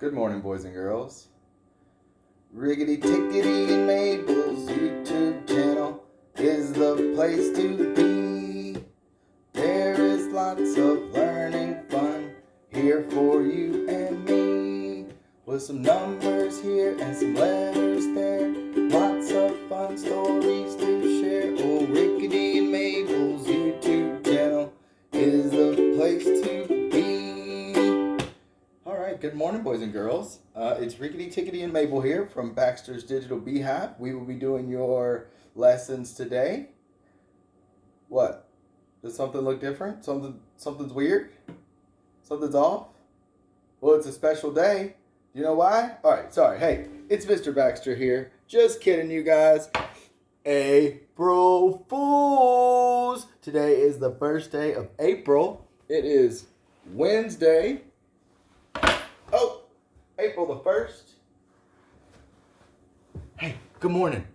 Good morning, boys and girls. Riggedy Tickety and Mabel's YouTube channel is the place to be. There is lots of learning fun here for you and me. With some numbers here and some letters there. Lots of fun stories to share. Oh, Riggedy and Mabel's YouTube channel is the place to be. Alright, good morning, boys and girls. It's Riggedy Tickety and Mabel here from Baxter's Digital Beehive. We will be doing your lessons today. What? Does something look different? Something's weird? Something's off? Well, it's a special day. You know why? Alright, sorry. Hey, it's Mr. Baxter here. Just kidding, you guys. April Fools! Today is the first day of April. It is Wednesday. Oh, April the 1st. Hey, good morning.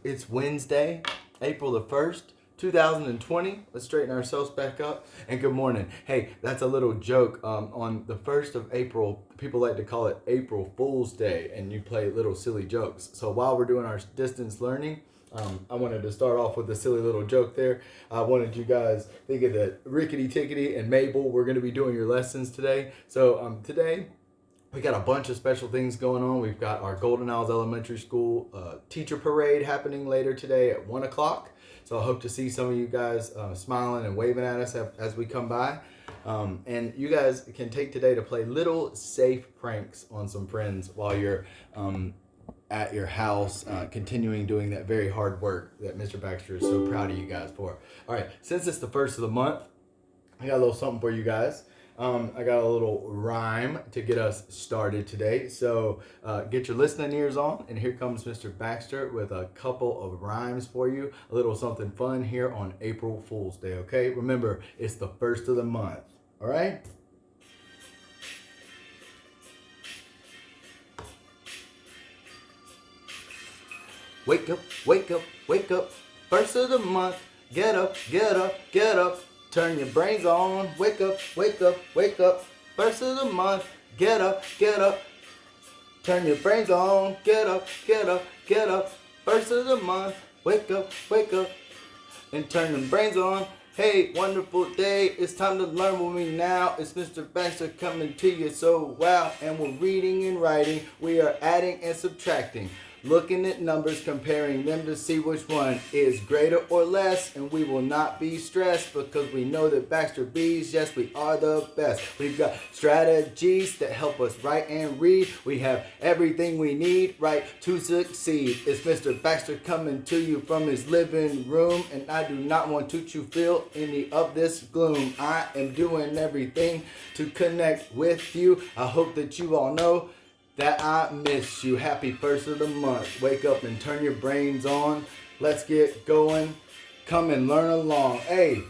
It's Wednesday, April the 1st, 2020. Let's straighten ourselves back up. And good morning. Hey, that's a little joke. On the 1st of April, people like to call it April Fool's Day, and you play little silly jokes. So while we're doing our distance learning, I wanted to start off with a silly little joke there. I wanted you guys thinking that Rickety Tickety and Mabel, we're going to be doing your lessons today. So today, we got a bunch of special things going on. We've got our Golden Owls Elementary School teacher parade happening later today at 1 o'clock. So I hope to see some of you guys smiling and waving at us as we come by. And you guys can take today to play little safe pranks on some friends while you're at your house, continuing doing that very hard work that Mr. Baxter is so proud of you guys for. All right, since it's the first of the month, I got a little something for you guys. I got a little rhyme to get us started today. So get your listening ears on, and here comes Mr. Baxter with a couple of rhymes for you. A little something fun here on April Fool's Day, okay? Remember, it's the first of the month, all right? Wake up, wake up, wake up. First of the month. Get up, get up, get up. Turn your brains on. Wake up, wake up, wake up. First of the month. Get up, get up. Turn your brains on. Get up, get up, get up. First of the month. Wake up, and turn your brains on. Hey, wonderful day. It's time to learn with me now. It's Mr. Baxter coming to you. So wow, and we're reading and writing. We are adding and subtracting. Looking at numbers, comparing them to see which one is greater or less, and we will not be stressed because we know that Baxter Bees, yes, we are the best. We've got strategies that help us write and read. We have everything we need, right, to succeed. It's Mr. Baxter coming to you from his living room, and I do not want you to feel any of this gloom. I am doing everything to connect with you. I hope that you all know that I miss you. Happy first of the month. Wake up and turn your brains on. Let's get going. Come and learn along. Hey,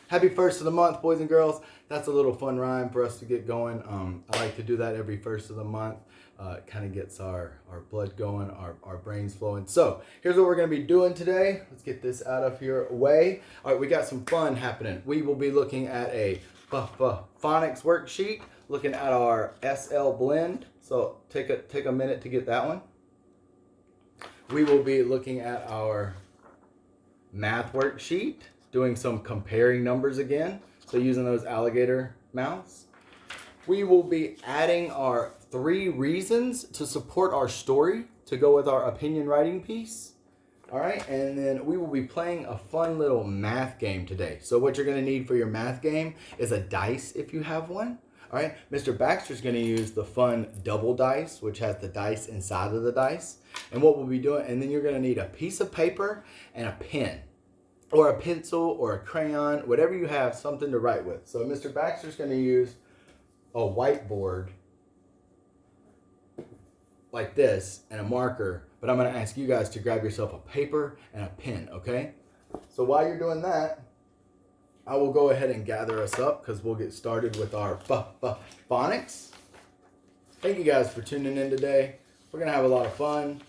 happy first of the month, boys and girls. That's a little fun rhyme for us to get going. I like to do that every first of the month. It kind of gets our blood going, our brains flowing. So here's what we're going to be doing today. Let's get this out of your way. All right, we got some fun happening. We will be looking at a Phonics Worksheet, looking at our SL blend. So take a minute to get that one. We will be looking at our math worksheet, doing some comparing numbers again. So using those alligator mouths. We will be adding our 3 reasons to support our story to go with our opinion writing piece. All right, and then we will be playing a fun little math game today. So what you're going to need for your math game is a dice if you have one. All right, Mr. Baxter's going to use the fun double dice, which has the dice inside of the dice. And what we'll be doing, and then you're going to need a piece of paper and a pen, or a pencil, or a crayon, whatever you have, something to write with. So Mr. Baxter's going to use a whiteboard like this and a marker, but I'm going to ask you guys to grab yourself a paper and a pen, okay? So while you're doing that, I will go ahead and gather us up because we'll get started with our phonics. Thank you guys for tuning in today. We're going to have a lot of fun.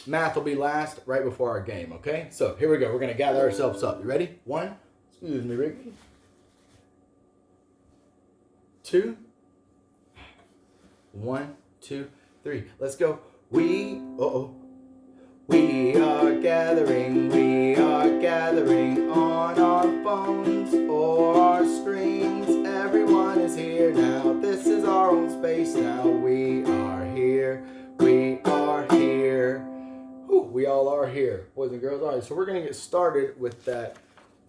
Math will be last, right before our game, okay? So here we go. We're going to gather ourselves up. You ready? 1, excuse me, Ricky. 2, 1, 2, 3. Let's go. We are gathering on our phones or our screens. Everyone is here now. This is our own space now. We are here. We are here. Whew, we all are here, boys and girls. All right, so we're going to get started with that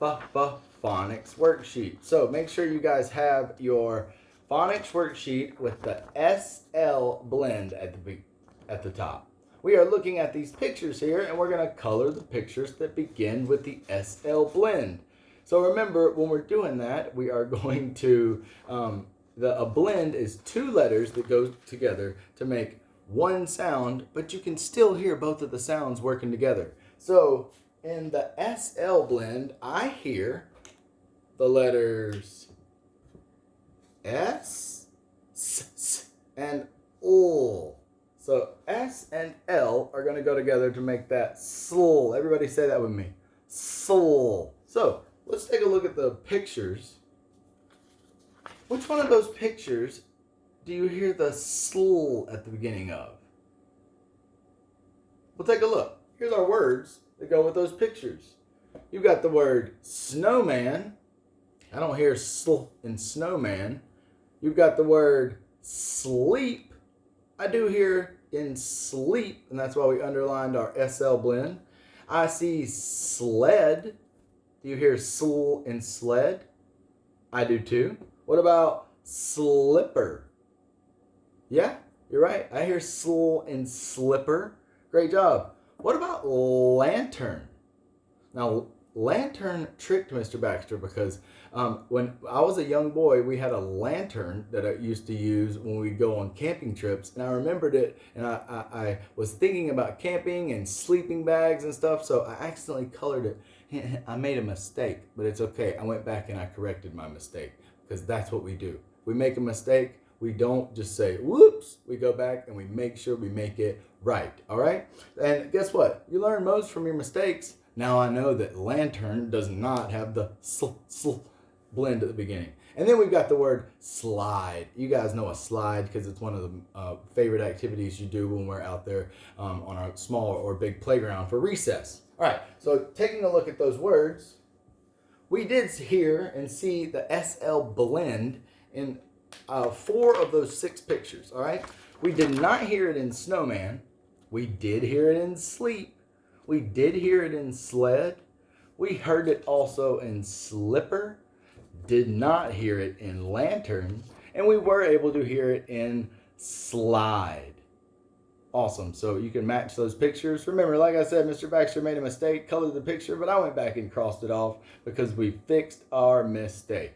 Phonics Worksheet. So make sure you guys have your Phonics Worksheet with the SL blend at the top. We are looking at these pictures here, and we're going to color the pictures that begin with the SL blend. So remember, when we're doing that, we are going to, a blend is two letters that go together to make one sound, but you can still hear both of the sounds working together. So in the SL blend, I hear the letters S, and L. So S and L are going to go together to make that SL. Everybody say that with me. SL. So let's take a look at the pictures. Which one of those pictures do you hear the SL at the beginning of? We'll take a look. Here's our words that go with those pictures. You've got the word snowman. I don't hear SL in snowman. You've got the word sleep. I do hear in sleep, and that's why we underlined our SL blend. I see sled. Do you hear SL in sled? I do too. What about slipper? Yeah, you're right. I hear SL in slipper. Great job. What about lantern? Now, lantern tricked Mr. Baxter because when I was a young boy, we had a lantern that I used to use when we'd go on camping trips, and I remembered it, and I was thinking about camping and sleeping bags and stuff, so I accidentally colored it. I made a mistake, but it's okay. I went back and I corrected my mistake because that's what we do. We make a mistake. We don't just say, whoops. We go back and we make sure we make it right, all right? And guess what? You learn most from your mistakes. Now I know that lantern does not have the sl blend at the beginning. And then we've got the word slide. You guys know a slide because it's one of the favorite activities you do when we're out there on our small or big playground for recess. All right, so taking a look at those words, we did hear and see the SL blend in 4 of those 6 pictures, all right? We did not hear it in snowman. We did hear it in sleep. We did hear it in sled. We heard it also in slipper. Did not hear it in lantern. And we were able to hear it in slide. Awesome. So you can match those pictures. Remember, like I said, Mr. Baxter made a mistake, colored the picture, but I went back and crossed it off because we fixed our mistake.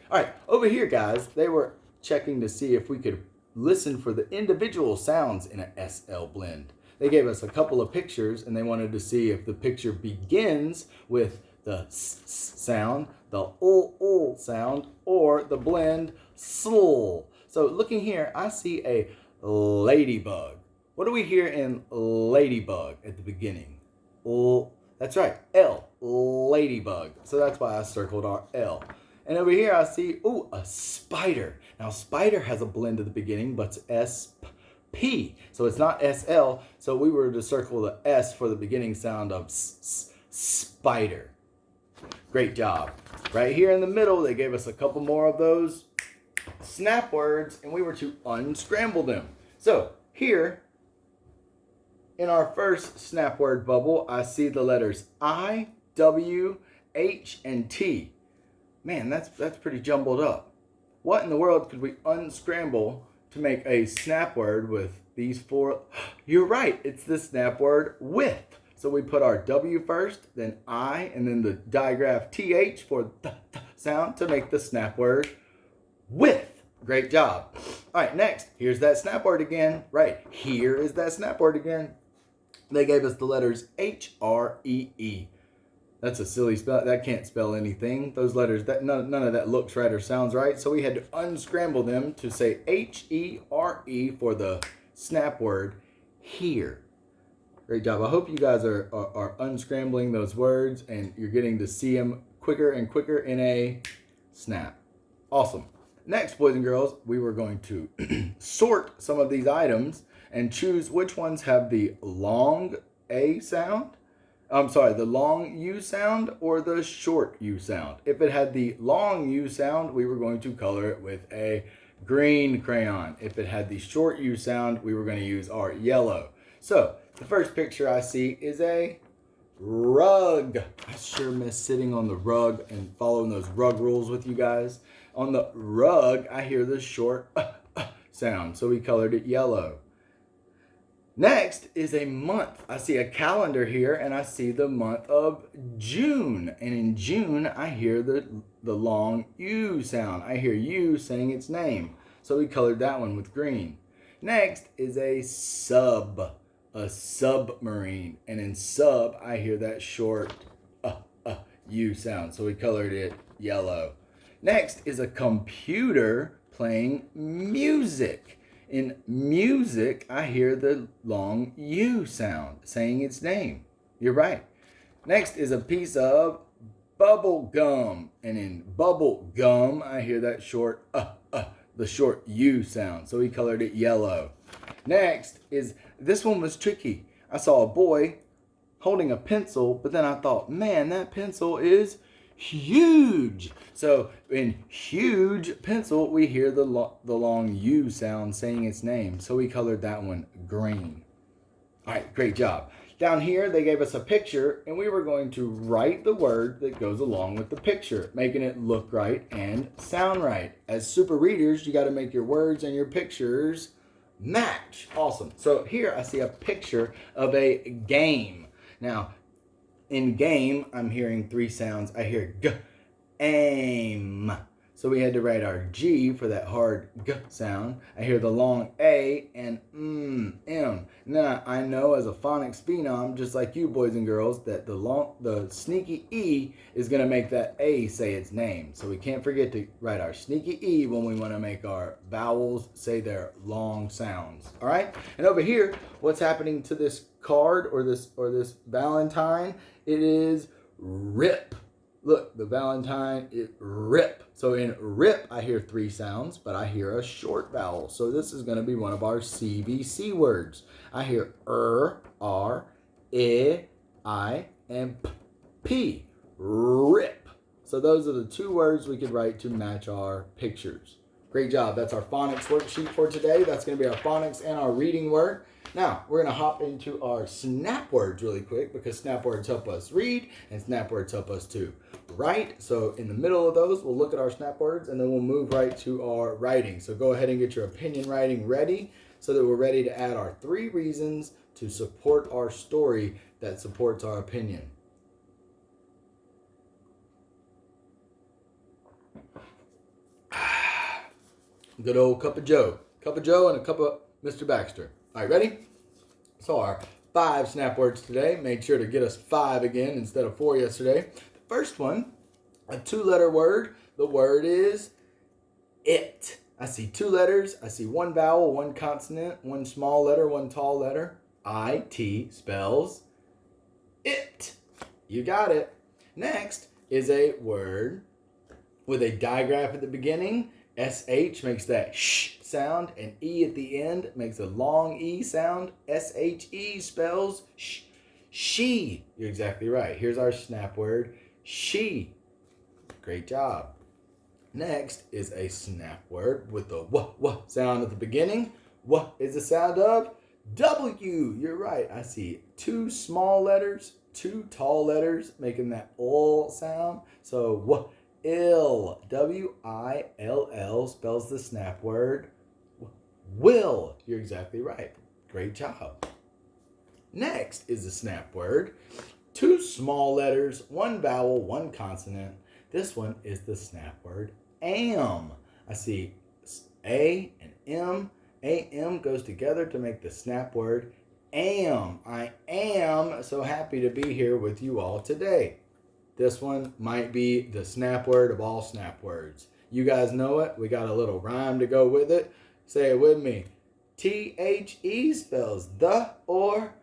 All right, over here, guys, they were checking to see if we could listen for the individual sounds in an SL blend. They gave us a couple of pictures, and they wanted to see if the picture begins with the s sound, the ul sound, or the blend sl. So looking here, I see a ladybug. What do we hear in ladybug at the beginning? That's right, L, ladybug. So that's why I circled our L. And over here I see, a spider. Now spider has a blend at the beginning, but it's SP. So it's not SL. So we were to circle the S for the beginning sound of spider. Great job. Right here in the middle, they gave us a couple more of those snap words, and we were to unscramble them. So here, in our first snap word bubble, I see the letters I, W, H, and T. Man, that's pretty jumbled up. What in the world could we unscramble to make a snap word with these 4? You're right, it's the snap word with. So we put our W first, then I, and then the digraph TH for the sound to make the snap word with. Great job. All right, next, here's that snap word again. Right, here is that snap word again. They gave us the letters H-R-E-E. That's a silly spell. That can't spell anything. Those letters, none of that looks right or sounds right. So we had to unscramble them to say H-E-R-E for the snap word here. Great job. I hope you guys are unscrambling those words and you're getting to see them quicker and quicker in a snap. Awesome. Next, boys and girls, we were going to sort some of these items and choose which ones have the long A sound. The long U sound or the short U sound. If it had the long U sound, we were going to color it with a green crayon. If it had the short U sound, we were going to use our yellow. So the first picture I see is a rug. I sure miss sitting on the rug and following those rug rules with you guys. On the rug, I hear the short sound, so we colored it yellow. Next is a month. I see a calendar here and I see the month of June. And in June, I hear the long U sound. I hear U saying its name. So we colored that one with green. Next is a submarine. And in sub, I hear that short U sound. So we colored it yellow. Next is a computer playing music. In music, I hear the long U sound saying its name. You're right. Next is a piece of bubble gum. And in bubble gum, I hear that short, the short U sound. So we colored it yellow. Next is, this one was tricky. I saw a boy holding a pencil, but then I thought, man, that pencil is huge. So in huge pencil, we hear the long U sound saying its name. So we colored that one green. All right, great job. Down here, they gave us a picture, and we were going to write the word that goes along with the picture, making it look right and sound right. As super readers, you got to make your words and your pictures match. Awesome. So here I see a picture of a game. Now, in game, I'm hearing three sounds. I hear G, aim. So we had to write our G for that hard G sound. I hear the long A and M. Now, I know as a phonics phenom, just like you boys and girls, that the sneaky E is going to make that A say its name. So we can't forget to write our sneaky E when we want to make our vowels say their long sounds. All right? And over here, what's happening to this card or this Valentine? It is rip. Look, the Valentine is rip. So in rip, I hear three sounds, but I hear a short vowel. So this is going to be one of our CVC words. I hear R, I, and P. Rip. So those are the two words we could write to match our pictures. Great job. That's our phonics worksheet for today. That's going to be our phonics and our reading word. Now, we're going to hop into our snap words really quick because snap words help us read and snap words help us to write. So in the middle of those, we'll look at our snap words and then we'll move right to our writing. So go ahead and get your opinion writing ready so that we're ready to add our 3 reasons to support our story that supports our opinion. Good old cup of Joe. Cup of Joe and a cup of Mr. Baxter. All right, ready? So our 5 snap words today. Made sure to get us 5 again instead of 4 yesterday. The first one, a 2-letter word. The word is it. I see 2 letters. I see 1 vowel, 1 consonant, 1 small letter, 1 tall letter. IT spells it. You got it. Next is a word with a digraph at the beginning. SH makes that sh sound, and E at the end makes a long E sound. SHE spells she. You're exactly right. Here's our snap word, she. Great job. Next is a snap word with the w sound at the beginning. W is the sound of W. You're right. I see 2 small letters, 2 tall letters making that L sound. So w. Ill. W-I-L-L spells the snap word will. You're exactly right. Great job. Next is the snap word. 2 small letters, 1 vowel, 1 consonant. This one is the snap word am. I see A and M. A-M goes together to make the snap word am. I am so happy to be here with you all today. This one might be the snap word of all snap words. You guys know it. We got a little rhyme to go with it. Say it with me. T-H-E spells the or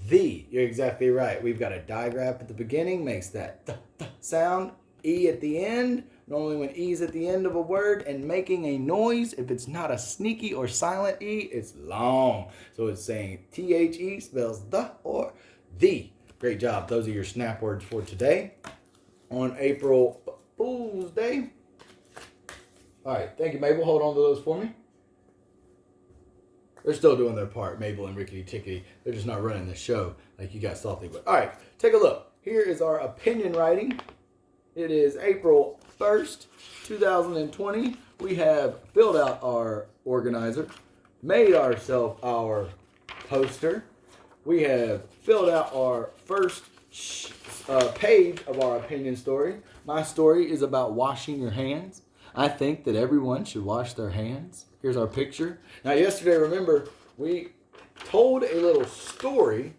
the. You're exactly right. We've got a digraph at the beginning, makes that th sound. E at the end Normally when E is at the end of a word and making a noise, if it's not a sneaky or silent E, it's long. So it's saying THE spells the or the. Great job. Those are your snap words for today on April Fool's Day. All right. Thank you, Mabel. Hold on to those for me. They're still doing their part, Mabel and Rickety Tickety. They're just not running the show like you guys thought they would. All right, take a look. Here is our opinion writing. It is April 1st, 2020. We have filled out our organizer, made ourselves our poster. We have filled out our first page of our opinion story. My story is about washing your hands. I think that everyone should wash their hands. Here's our picture. Now, yesterday, remember, we told a little story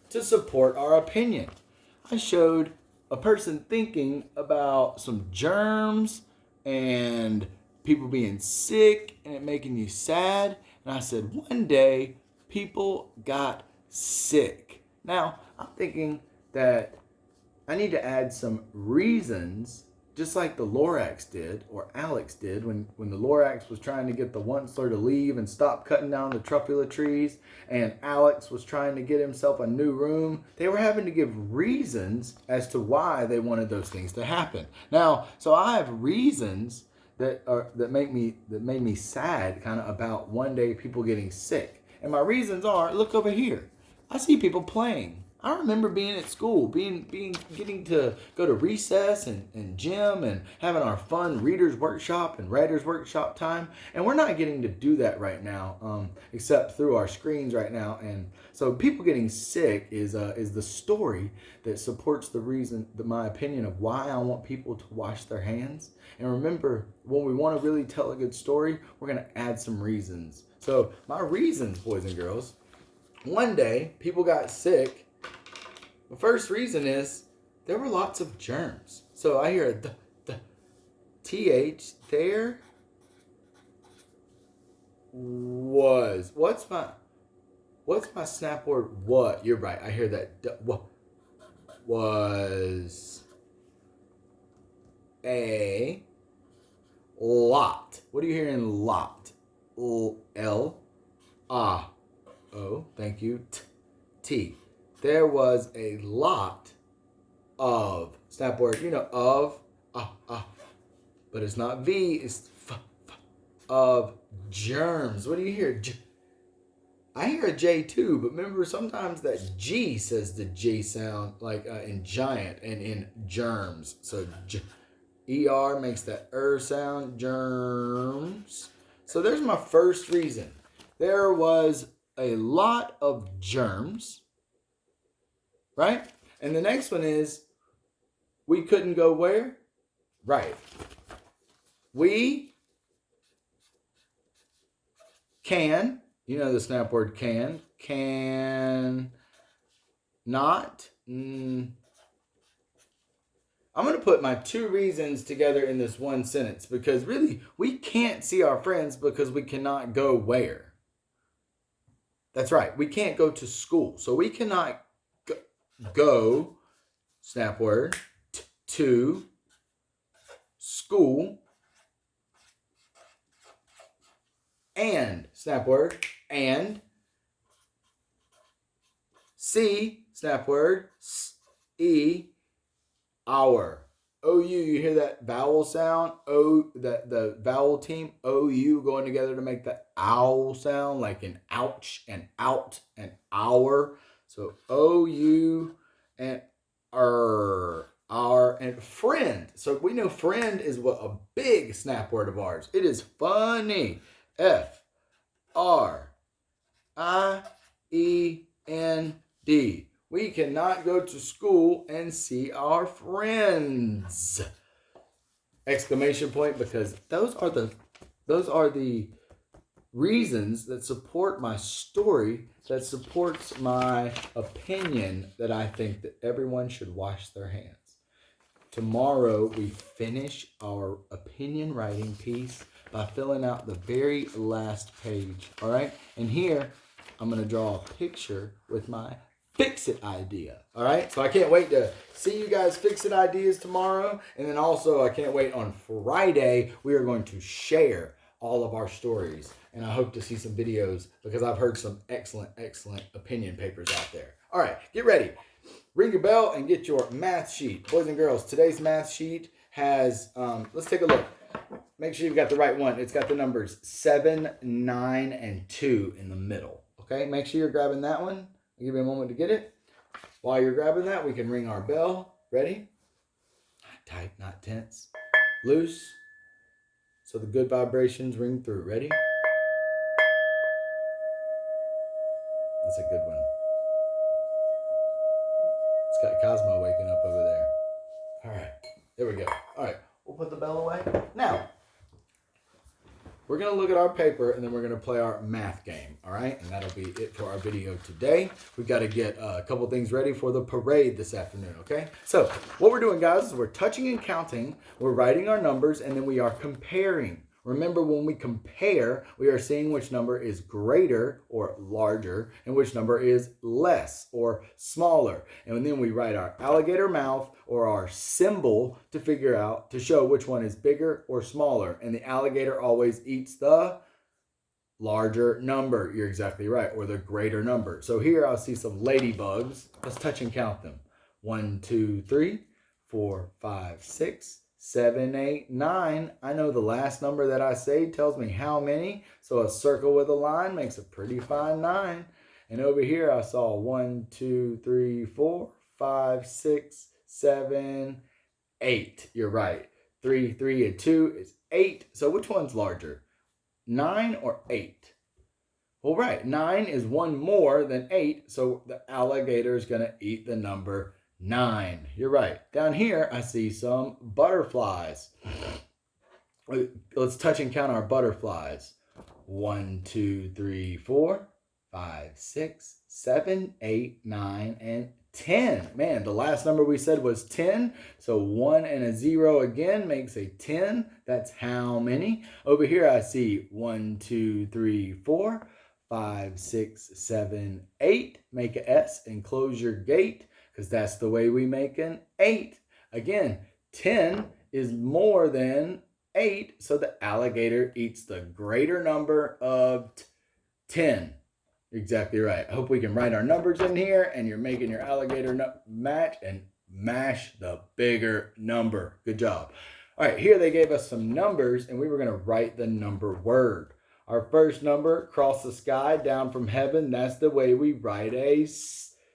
to support our opinion. I showed a person thinking about some germs and people being sick and it making you sad. And I said, one day, people got sick. Now, I'm thinking that I need to add some reasons, just like the Lorax did, or Alex did, when the Lorax was trying to get the Onceler to leave and stop cutting down the truffula trees, and Alex was trying to get himself a new room. They were having to give reasons as to why they wanted those things to happen. Now, so I have reasons that made me sad, kind of about one day people getting sick. And my reasons are, look over here. I see people playing. I remember being at school, getting to go to recess and gym and having our fun readers workshop and writers workshop time. And we're not getting to do that right now, except through our screens right now. And so people getting sick is the story that supports my opinion of why I want people to wash their hands. And remember, when we want to really tell a good story, we're going to add some reasons. So my reasons, boys and girls, one day people got sick. The first reason is there were lots of germs. So I hear the TH there was. What's my snap word? What? You're right. I hear that. Was a lot. What do you hear in lot? L. O. Thank you. T. There was a lot of, snap word, of, but it's not V, it's of germs. What do you hear? I hear a J too, but remember sometimes that G says the J sound, like in giant and in germs. So ER makes that sound, germs. So there's my first reason. There was a lot of germs. Right? And the next one is, we couldn't go where? Right. We can, the snap word can not. I'm going to put my two reasons together in this one sentence because really, we can't see our friends because we cannot go where? That's right. We can't go to school. So we cannot go, snap word, to school, and, snap word, and, see, snap word, our. OU, you hear that vowel sound? The vowel team, OU going together to make the owl sound, like an ouch and out and our. So OU and our and friend. So we know friend is what a big snap word of ours. It is funny. FRIEND. We cannot go to school and see our friends. Exclamation point, because those are the reasons that support my story, that supports my opinion that I think that everyone should wash their hands. Tomorrow we finish our opinion writing piece by filling out the very last page. All right? And here I'm going to draw a picture with my fix-it idea. All right? So I can't wait to see you guys fix-it ideas tomorrow. And then also I can't wait on Friday. We are going to share all of our stories. And I hope to see some videos because I've heard some excellent opinion papers out there. All right, get ready. Ring your bell and get your math sheet. Boys and girls, today's math sheet has, let's take a look. Make sure you've got the right one. It's got the numbers 7, 9, and 2 in the middle. Okay, make sure you're grabbing that one. I'll give you a moment to get it. While you're grabbing that, we can ring our bell. Ready? Not tight, not tense. Loose. So the good vibrations ring through. Ready? That's a good one. It's got Cosmo waking up over there. All right, there we go. All right, we'll put the bell away. Now, we're going to look at our paper and then we're going to play our math game, all right? And that'll be it for our video today. We've got to get a couple things ready for the parade this afternoon, okay? So what we're doing, guys, is we're touching and counting, we're writing our numbers, and then we are comparing. Remember, when we compare, we are seeing which number is greater or larger and which number is less or smaller. And then we write our alligator mouth or our symbol to figure out, to show which one is bigger or smaller. And the alligator always eats the larger number. You're exactly right, or the greater number. So here I'll see some ladybugs. Let's touch and count them. 1, 2, 3, 4, 5, 6, 7, 8, 9. I know the last number that I say tells me how many. So a circle with a line makes a pretty fine 9. And over here I saw 1, 2, 3, 4, 5, 6, 7, 8. You're right. 3, 3, and 2 is 8. So which one's larger? 9 or 8? Well, right. 9 is one more than 8. So the alligator is going to eat the number 9. You're right. Down here, I see some butterflies. Let's touch and count our butterflies. 1, 2, 3, 4, 5, 6, 7, 8, 9, and 10. Man, the last number we said was 10. So 1 and a 0 again makes a 10. That's how many? Over here, I see 1, 2, 3, 4, 5, 6, 7, 8. Make an S and close your gate, because that's the way we make an 8. Again, 10 is more than 8, so the alligator eats the greater number of 10. Exactly right. I hope we can write our numbers in here, and you're making your alligator match and mash the bigger number. Good job. All right, here they gave us some numbers, and we were going to write the number word. Our first number, across the sky, down from heaven, that's the way we write a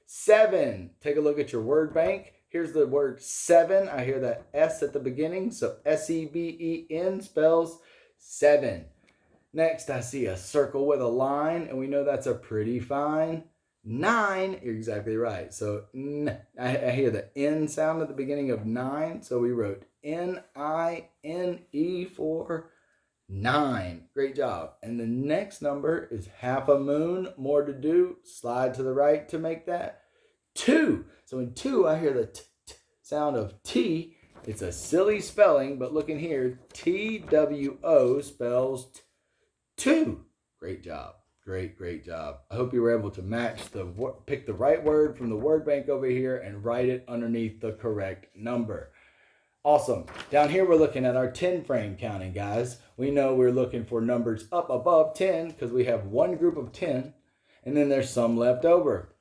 7. Take a look at your word bank. Here's the word 7. I hear that S at the beginning, so S-E-V-E-N spells 7. Next, I see a circle with a line, and we know that's a pretty fine 9. You're exactly right. So I hear the N sound at the beginning of 9, so we wrote N-I-N-E for 9. Great job. And the next number is half a moon. More to do. Slide to the right to make that 2. So in 2, I hear the t sound of T. It's a silly spelling, but look in here. T-W-O spells 2. Great job. Great job. I hope you were able to pick the right word from the word bank over here and write it underneath the correct number. Awesome. Down here, we're looking at our 10 frame counting, guys. We know we're looking for numbers up above 10 because we have one group of 10, and then there's some left over.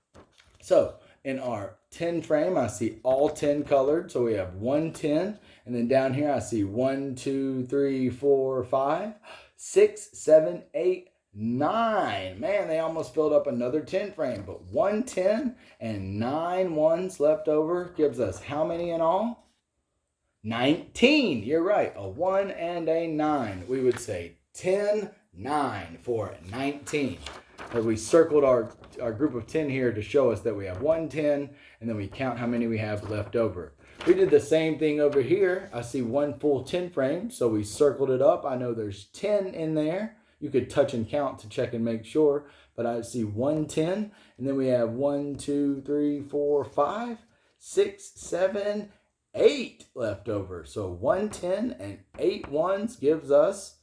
So in our 10 frame, I see all 10 colored. So we have 1 10. And then down here, I see 1, 2, 3, 4, 5, 6, 7, 8, 9. Man, they almost filled up another 10 frame. But 1 10 and 9 ones left over gives us how many in all? 19. You're right. A 1 and a 9. We would say 10, 9 for 19. So we circled our group of 10 here to show us that we have 1 10, and then we count how many we have left over. We did the same thing over here. I see one full 10 frame, so we circled it up. I know there's 10 in there. You could touch and count to check and make sure, but I see 1 10, and then we have 1, 2, 3, 4, 5, 6, 7, 8 left over. So 1 10 and 8 ones gives us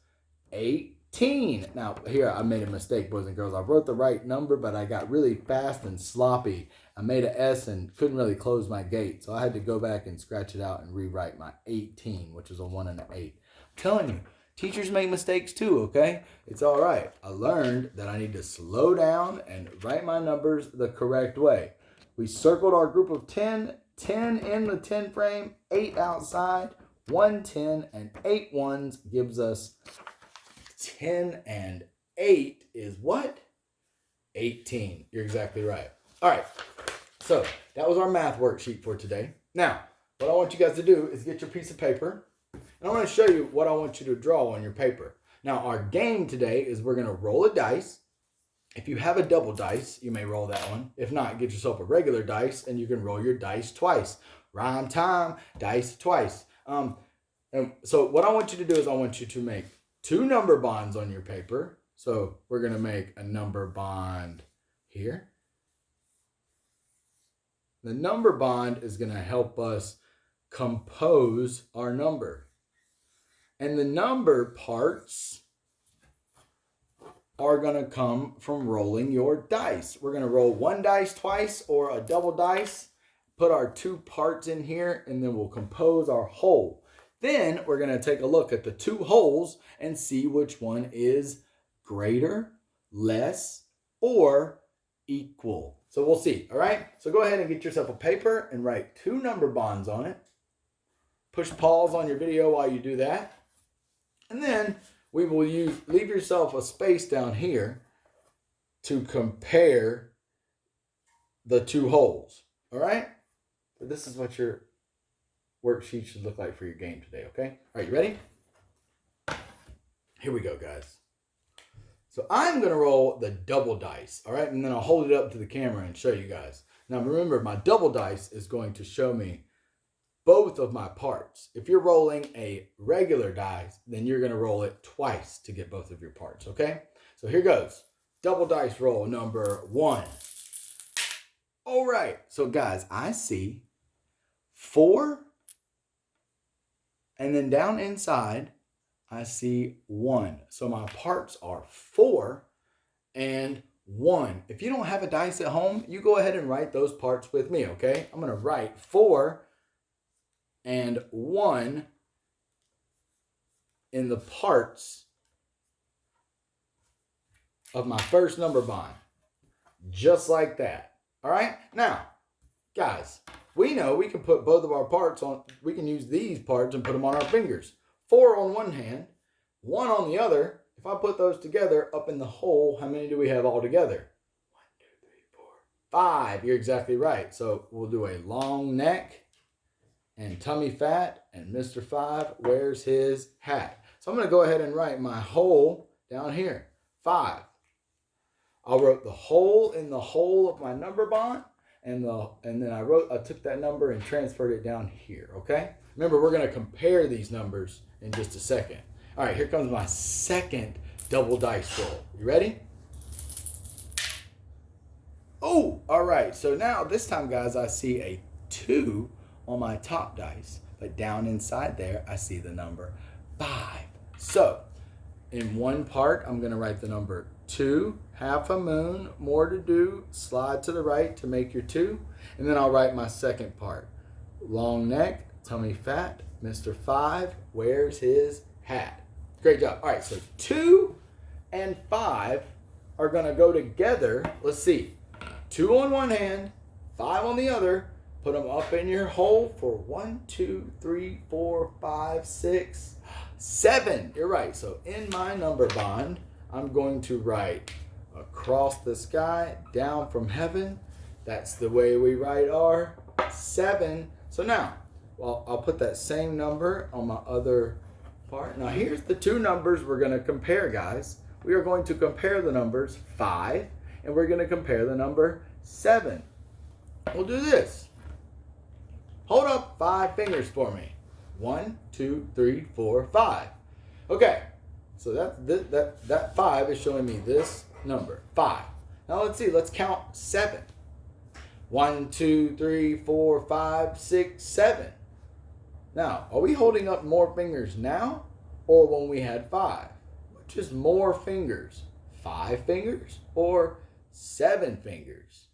18. Now here I made a mistake, boys and girls. I wrote the right number, but I got really fast and sloppy. I made an S and couldn't really close my gate. So I had to go back and scratch it out and rewrite my 18, which is a 1 and an 8. I'm telling you, teachers make mistakes too, okay? It's all right. I learned that I need to slow down and write my numbers the correct way. We circled our group of 10, 10 in the 10 frame, 8 outside, 1 10, and 8 ones gives us 10 and 8 is what? 18. You're exactly right. All right. So that was our math worksheet for today. Now, what I want you guys to do is get your piece of paper. And I want to show you what I want you to draw on your paper. Now, our game today is we're going to roll a dice. If you have a double dice, you may roll that one. If not, get yourself a regular dice and you can roll your dice twice. Rhyme time, dice twice. And so what I want you to do is I want you to make 2 number bonds on your paper. So we're going to make a number bond here. The number bond is going to help us compose our number. And the number parts are going to come from rolling your dice. We're going to roll 1 dice twice or a double dice, put our 2 parts in here, and then we'll compose our whole. Then we're going to take a look at the 2 wholes and see which one is greater, less, or equal. So we'll see, all right? So go ahead and get yourself a paper and write 2 number bonds on it. Push pause on your video while you do that. And then we will leave yourself a space down here to compare the 2 wholes, all right? So this is what your worksheet should look like for your game today, okay? All right, you ready? Here we go, guys. So I'm going to roll the double dice, all right? And then I'll hold it up to the camera and show you guys. Now remember, my double dice is going to show me both of my parts. If you're rolling a regular dice, then you're going to roll it twice to get both of your parts, okay? So here goes. Double dice roll number 1. All right. So guys, I see 4. And then down inside, I see 1. So my parts are 4 and 1. If you don't have a dice at home, you go ahead and write those parts with me, okay? I'm going to write 4 and 1 in the parts of my first number bond. Just like that. All right? Now, guys, we know we can put both of our parts on, we can use these parts and put them on our fingers. 4 on one hand, 1 on the other. If I put those together up in the hole, how many do we have all together? 1, 2, 3, 4, 5. You're exactly right. So we'll do a long neck and tummy fat, and Mr. 5 wears his hat. So I'm going to go ahead and write my hole down here, 5. I wrote the hole in the hole of my number bond, and then I took that number and transferred it down here, okay? Remember, we're going to compare these numbers in just a second. All right, here comes my second double dice roll. You ready? Oh, all right. So now this time, guys, I see a 2 on my top dice, but down inside there, I see the number 5. So in one part, I'm going to write the number 2, half a moon, more to do, slide to the right to make your 2. And then I'll write my second part. Long neck, tummy fat, Mr. 5 wears his hat. Great job. All right, so 2 and 5 are going to go together. Let's see. 2 on one hand, 5 on the other. Put them up in your hole for 1, 2, 3, 4, 5, 6, 7. You're right. So in my number bond, I'm going to write across the sky, down from heaven. That's the way we write our 7. So now, well, I'll put that same number on my other part. Now here's the 2 numbers we're going to compare, guys. We are going to compare the numbers 5, and we're going to compare the number 7. We'll do this. Hold up 5 fingers for me. 1, 2, 3, 4, 5. Okay, so that 5 is showing me this number, 5. Now let's see, let's count 7. 1, 2, 3, 4, 5, 6, 7. Now, are we holding up more fingers now or when we had 5? Which is more fingers? 5 fingers or 7 fingers?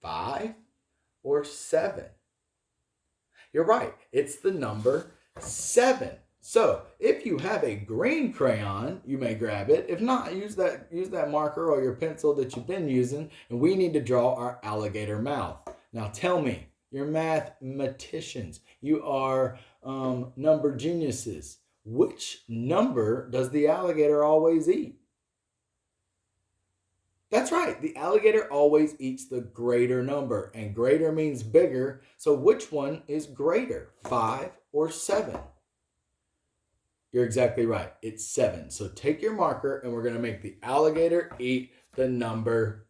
5 or 7? You're right. It's the number 7. So if you have a green crayon, you may grab it. If not, use that marker or your pencil that you've been using, and we need to draw our alligator mouth. Now tell me, you're mathematicians. You are number geniuses. Which number does the alligator always eat? That's right. The alligator always eats the greater number, and greater means bigger. So which one is greater, 5 or 7? You're exactly right. It's 7. So take your marker, and we're going to make the alligator eat the number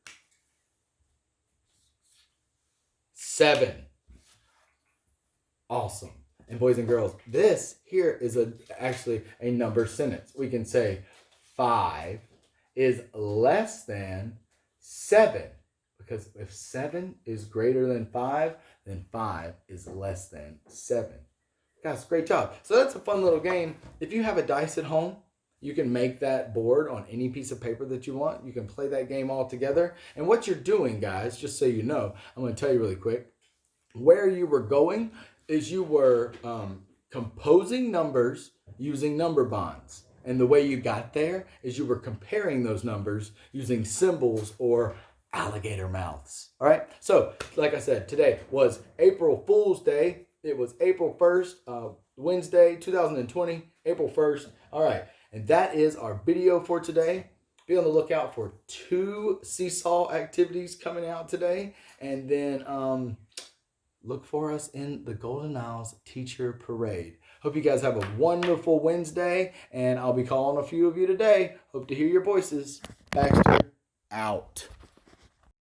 7. Awesome. And boys and girls, this here is actually a number sentence. We can say 5 is less than 7. Because if 7 is greater than 5, then 5 is less than 7. Guys, great job. So that's a fun little game. If you have a dice at home, you can make that board on any piece of paper that you want. You can play that game all together. And what you're doing, guys, just so you know, I'm going to tell you really quick, where you were going is you were composing numbers using number bonds. And the way you got there is you were comparing those numbers using symbols or alligator mouths. All right. So, like I said, today was April Fool's Day. It was April 1st, Wednesday, 2020, April 1st. All right. And that is our video for today. Be on the lookout for 2 seesaw activities coming out today. And then look for us in the Golden Isles Teacher Parade. Hope you guys have a wonderful Wednesday, and I'll be calling a few of you today. Hope to hear your voices. Baxter, out.